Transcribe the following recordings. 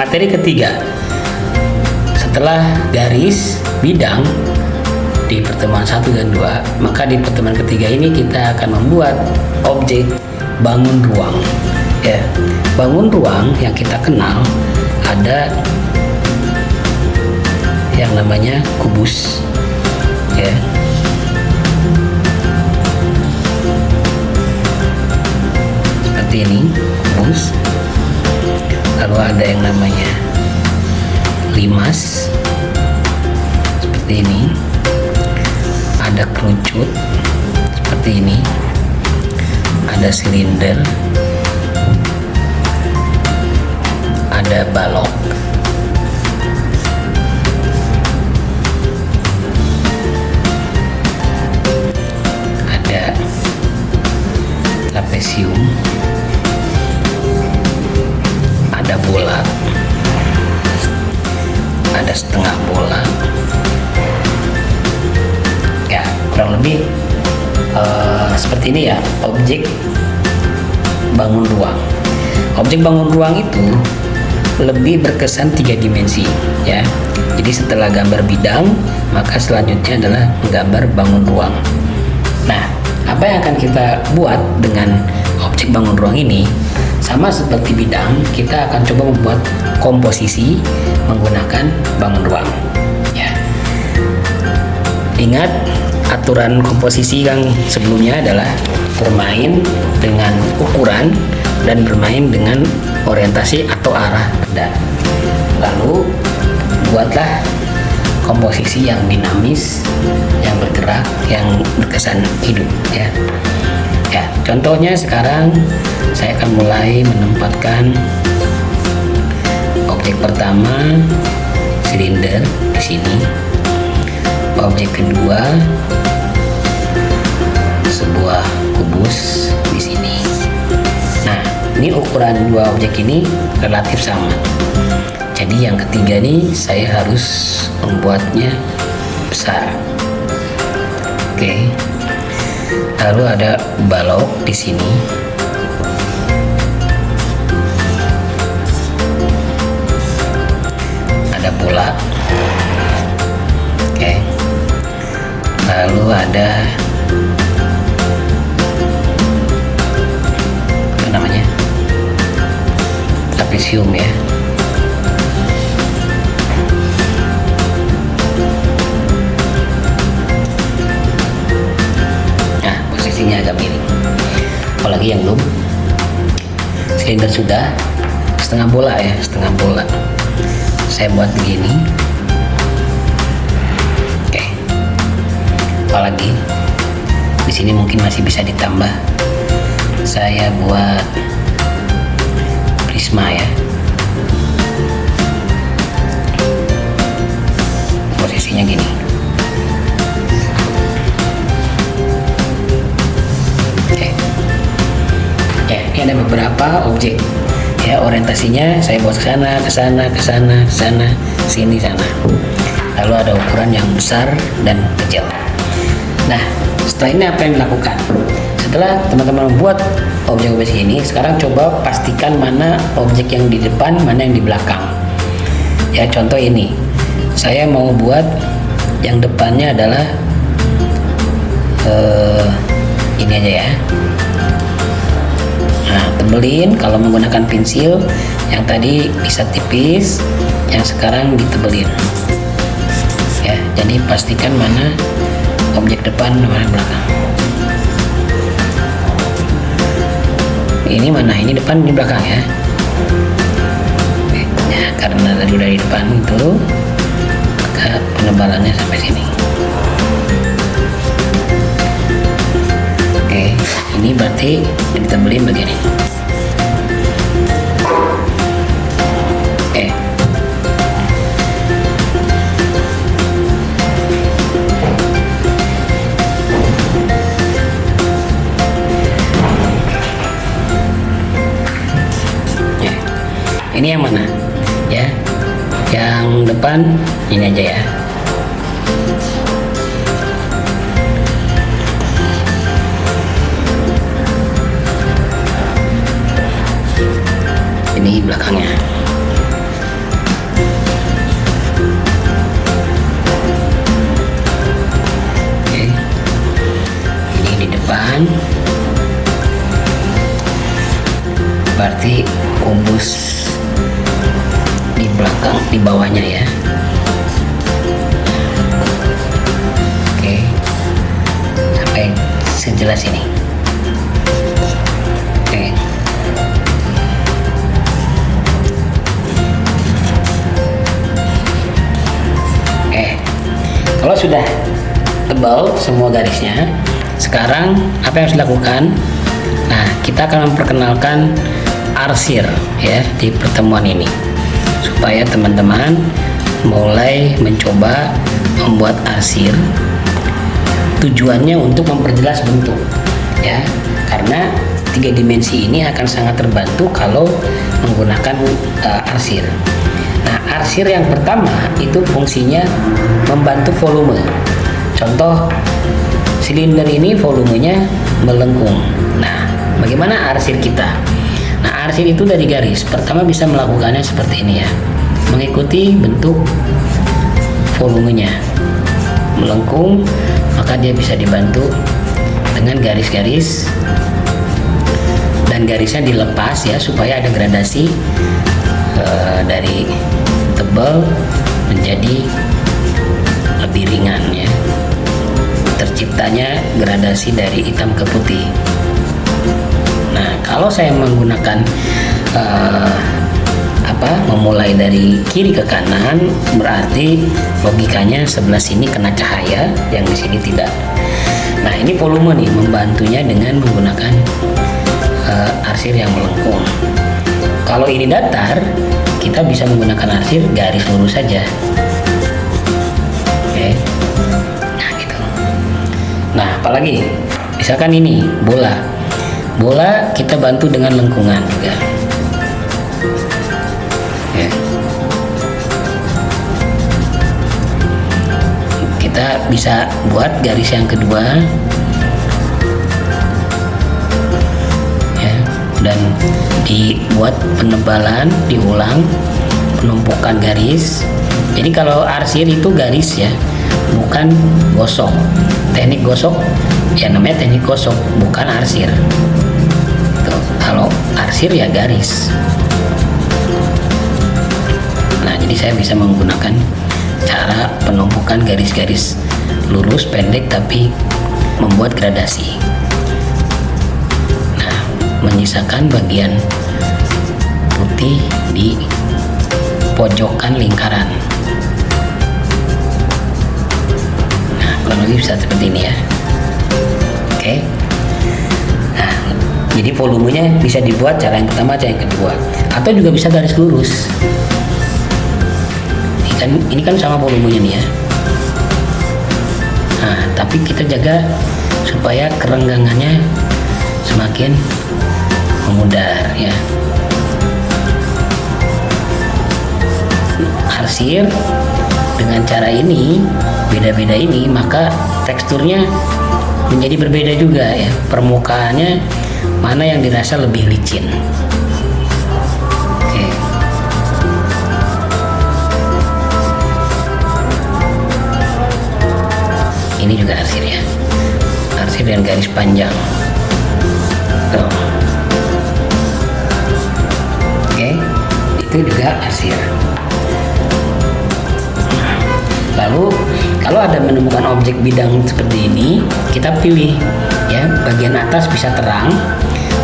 materi ketiga, setelah garis bidang di pertemuan 1 dan 2, maka di pertemuan ketiga ini kita akan membuat objek bangun ruang. Ya, bangun ruang yang kita kenal ada yang namanya kubus, ya. Seperti ini, kubus. Lalu ada yang namanya limas, seperti ini. Ada kerucut, seperti ini. Ada silinder, ada balok, ada trapesium, ada bola, ada setengah bola. Ya, kurang lebih seperti ini ya objek bangun ruang. Objek bangun ruang itu lebih berkesan 3 dimensi, ya. Jadi setelah gambar bidang, maka selanjutnya adalah menggambar bangun ruang. Nah, apa yang akan kita buat dengan objek bangun ruang ini? Sama seperti bidang, kita akan coba membuat komposisi menggunakan bangun ruang, ya. Ingat, aturan komposisi yang sebelumnya adalah bermain dengan ukuran dan bermain dengan orientasi atau arah benda. Lalu buatlah komposisi yang dinamis, yang bergerak, yang berkesan hidup, ya. Ya, contohnya sekarang saya akan mulai menempatkan objek pertama silinder di sini. Objek kedua sebuah kubus di sini. Nah, ini ukuran dua objek ini relatif sama. Jadi yang ketiga nih saya harus membuatnya besar. Oke. Lalu ada balok di sini. Ada bola. Oke. Lalu ada apa namanya? Trapesium, ya. Posisinya agak miring. Apalagi yang belum silinder sudah setengah bola, ya, setengah bola. Saya buat begini. Oke. Apalagi di sini mungkin masih bisa ditambah. Saya buat prisma, ya. Posisinya gini. Ini ada beberapa objek, ya, orientasinya saya buat ke sana, ke sana, ke sana, ke sana, sini, sana. Lalu ada ukuran yang besar dan kecil. Nah, setelah ini apa yang dilakukan? Setelah teman-teman membuat objek-objek ini, sekarang coba pastikan mana objek yang di depan, mana yang di belakang. Ya, contoh ini, saya mau buat yang depannya adalah ini aja, ya. Nah, tebelin kalau menggunakan pensil. Yang tadi bisa tipis, yang sekarang ditebelin, ya. Jadi pastikan mana objek depan, mana belakang. Ini mana? Ini depan, ini belakang, ya. Ya, karena tadi udah di depan itu, maka penebalannya sampai sini. Oke, ini berarti ditebelin bagian ini. Oke. Ya. Ini yang mana? Ya. Yang depan ini aja, ya. Ini belakangnya. kanan, berarti kubus di belakang, di bawahnya ya. Oke, sampai sejelas ini. Oke. Kalau sudah tebal semua garisnya, sekarang apa yang harus dilakukan? Nah, kita akan memperkenalkan arsir ya di pertemuan ini, supaya teman-teman mulai mencoba membuat arsir. Tujuannya untuk memperjelas bentuk ya, karena 3 dimensi ini akan sangat terbantu kalau menggunakan arsir. Nah, arsir yang pertama itu fungsinya membantu volume. Contoh, silinder ini volumenya melengkung. Nah, bagaimana arsir kita? Nah, arsir itu dari garis. Pertama bisa melakukannya seperti ini ya, mengikuti bentuk volumenya melengkung, maka dia bisa dibantu dengan garis-garis, dan garisnya dilepas ya, supaya ada gradasi dari tebal menjadi lebih ringan ya, terciptanya gradasi dari hitam ke putih. Nah, kalau saya menggunakan memulai dari kiri ke kanan, berarti logikanya sebelah sini kena cahaya, yang di sini tidak. Nah, ini volume nih, membantunya dengan menggunakan arsir yang melengkung. Kalau ini datar, kita bisa menggunakan arsir garis lurus saja. Oke. Nah, gitu. Nah, apalagi misalkan ini bola. Bola kita bantu dengan lengkungan juga. Oke. Kita bisa buat garis yang kedua. Dan dibuat penebalan, diulang, penumpukan garis. Jadi kalau arsir itu garis ya, bukan gosok. Teknik gosok ya namanya teknik gosok, bukan arsir. Tuh, kalau arsir ya garis. Nah, jadi saya bisa menggunakan cara penumpukan garis-garis lurus pendek tapi membuat gradasi, menyisakan bagian putih di pojokan lingkaran. Nah, kurang lebih bisa seperti ini ya. Oke. Nah, jadi volumenya bisa dibuat cara yang pertama, cara yang kedua, atau juga bisa garis lurus. Ini kan sama volumenya nih ya. Nah, tapi kita jaga supaya kerenggangannya semakin memudar ya. Arsir dengan cara ini, beda-beda ini, maka teksturnya menjadi berbeda juga ya. Permukaannya mana yang dirasa lebih licin. Oke. Ini juga arsir ya. Arsir dengan garis panjang. Tuh. Itu juga arsir. Lalu kalau ada menemukan objek bidang seperti ini, kita pilih ya, bagian atas bisa terang,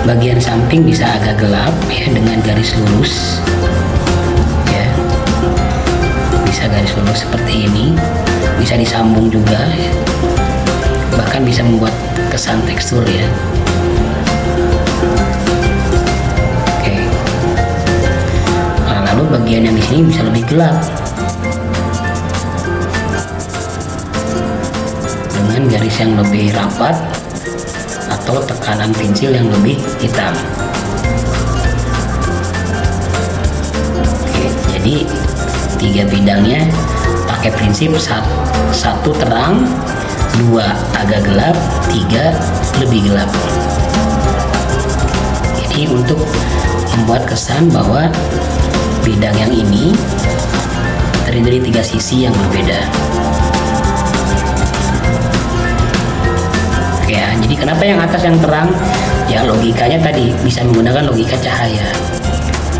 bagian samping bisa agak gelap ya, dengan garis lurus ya. Bisa garis lurus seperti ini, bisa disambung juga ya. Bahkan bisa membuat kesan tekstur ya. Lalu bagian yang di sini bisa lebih gelap dengan garis yang lebih rapat atau tekanan pensil yang lebih hitam. Oke, jadi 3 bidangnya pakai prinsip 1 terang, 2 agak gelap, 3 lebih gelap. Jadi untuk membuat kesan bahwa bidang yang ini terdiri dari 3 sisi yang berbeda. Oke ya, jadi Kenapa yang atas yang terang? Ya logikanya tadi bisa menggunakan logika cahaya.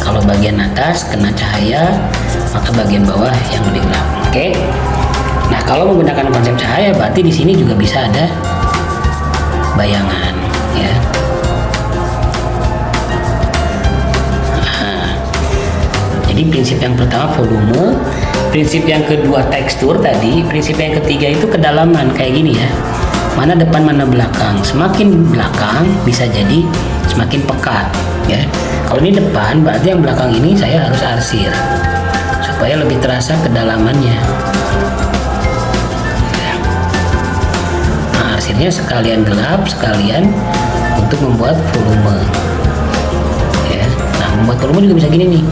Kalau bagian atas kena cahaya, maka bagian bawah yang lebih gelap. Oke. Nah, kalau menggunakan konsep cahaya berarti di sini juga bisa ada bayangan, ya. Nah, jadi prinsip yang pertama volume, prinsip yang kedua tekstur tadi, prinsip yang ketiga itu kedalaman kayak gini ya. Mana depan mana belakang. Semakin belakang bisa jadi semakin pekat, ya. Kalau ini depan berarti yang belakang ini saya harus arsir supaya lebih terasa kedalamannya. Nah, arsirnya sekalian gelap, sekalian untuk membuat volume. Ya. Nah, membuat volume juga bisa gini nih.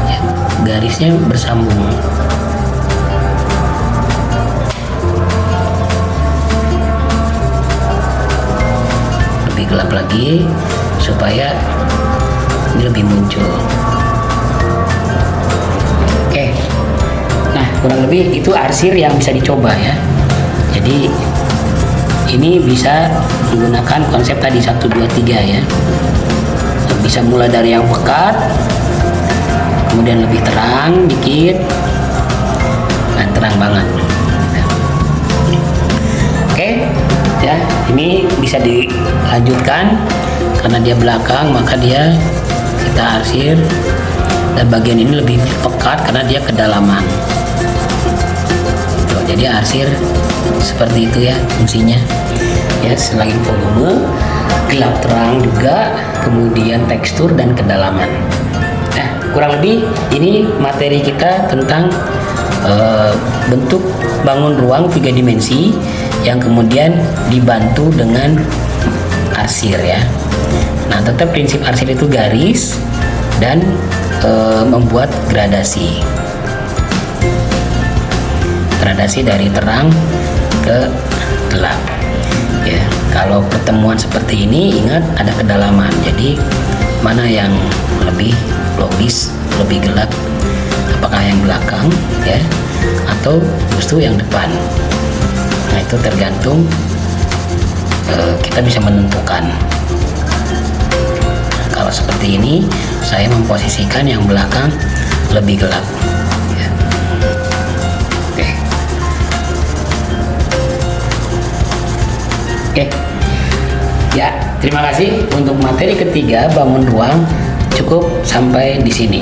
Ya, garisnya bersambung. Lebih gelap lagi supaya ini lebih muncul. Oke. Nah, kurang lebih itu arsir yang bisa dicoba ya. Jadi ini bisa menggunakan konsep tadi 1 2 3 ya. Bisa mulai dari yang pekat, kemudian lebih terang dikit, dan terang banget. Oke, ya ini bisa dilanjutkan karena dia belakang maka dia kita arsir, dan bagian ini lebih pekat karena dia kedalaman. Tuh, jadi arsir seperti itu ya fungsinya. Ya, selain volume, gelap terang juga, kemudian tekstur dan kedalaman. Nah, kurang lebih ini materi kita tentang bentuk bangun ruang 3 dimensi yang kemudian dibantu dengan arsir ya. Nah, tetap prinsip arsir itu garis dan membuat gradasi dari terang ke gelap. Ya, kalau pertemuan seperti ini ingat ada kedalaman. Jadi mana yang lebih logis, lebih gelap? Apakah yang belakang ya atau justru yang depan? Nah, itu tergantung kita bisa menentukan. Kalau seperti ini saya memposisikan yang belakang lebih gelap ya. Oke. Ya, terima kasih untuk materi ketiga bangun ruang, cukup sampai di sini.